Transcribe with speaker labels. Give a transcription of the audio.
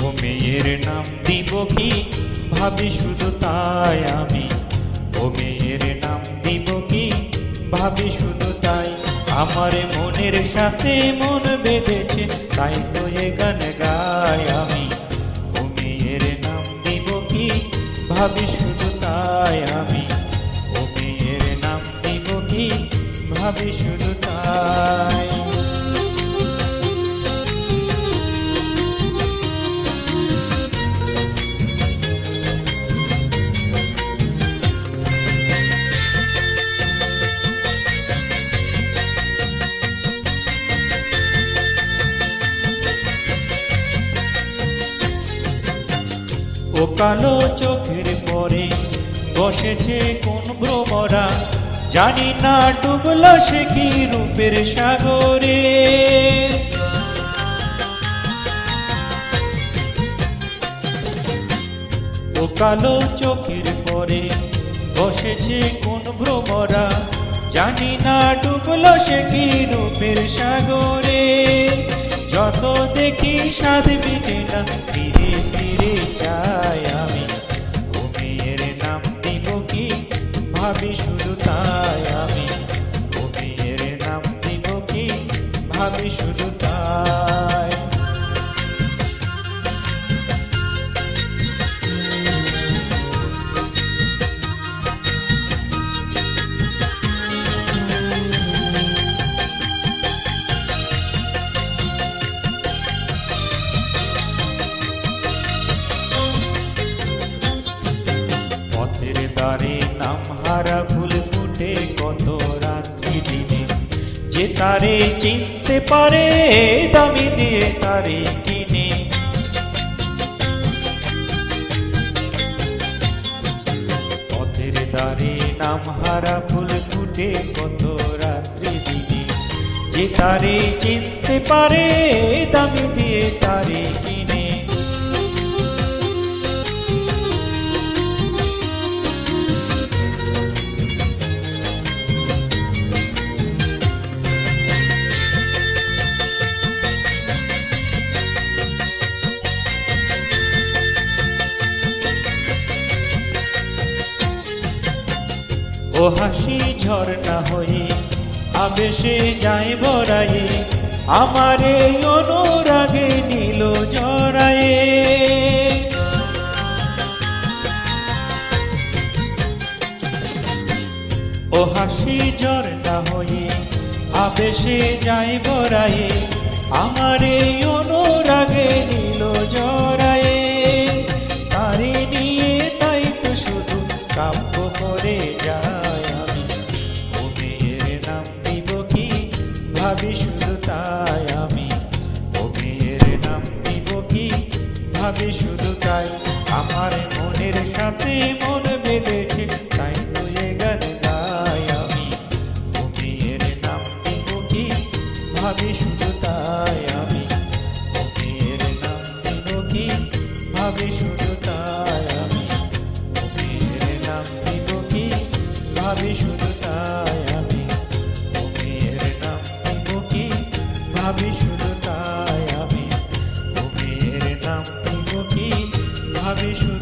Speaker 1: ও মেয়ের নাম দিব কি ভাবি শুধু তাই আমি, ও মেয়ের নাম দিব কি ভাবি শুধু তাই। আমার মনের সাথে মন বেঁধেছে তাই তো এ গান গাই আমি, ও মেয়ের নাম দিব কি ভাবি শুধু তাই আমি, ও মেয়ের নাম দিব কি ভাবি শুধু তাই। ও কালো চোখের পরে বসেছে কোন ভ্রমরা, জানি না ডুবলো সে কি রূপের সাগরে। ও কালো চোখের পরে বসেছে কোন ভ্রমরা, জানি না ডুবলো সে কি রূপের সাগরে। যত দেখি সাধ মিটে না, ফিরে ফিরে চাই আমি, ও মেয়ের নাম দিব কি ভাবি শুধু তাই আমি, ও মেয়ের নাম দিব কি ভাবি শুধু তাই। পথের দ্বারে নাম হারা ফুল ফুটে কত রাত্রি দিনে, যে তারে চিনতে পারে দামি দিয়ে তারে কিনে। পথের দ্বারে নাম হারা ফুল ফুটে কত রাত্রি দিনে, যে তারে চিনতে পারে দামি দিয়ে তারে কিনে। ও হাসি ঝর্ণা হয়ে আবেশে যায় বরায়ে, আমার এই অনুরাগে নীল জড়ায়ে। ও হাসি ঝর্ণা হয়ে আবেশে যায় বরায়ে, আমার এই অনুরাগে নীল জড়ায়ে। তারে নিয়ে তাই তো শুধু কাব্য করে যায় আমি, ও মেয়ের নাম দিব কি ভাবি শুধু তাই আমি, ও মেয়ের নাম দিব কি ভাবি শুধু তাই। আমার মনের সাথে মন বেঁধেছে তাই তো এ গান গাই আমি, ও মেয়ের নাম দিব কি ভাবি শুধু তাই আমি, ও মেয়ের নাম দিব কি ভাবি শুধু তাই আমি, ও মেয়ের নাম দিব কি ভাবি শুধু তাই আমি, ও মেয়ের নাম দিব কি ভাবি শুধু তাই আমি, ও মেয়ের নাম দিব কি ভাবি শুধু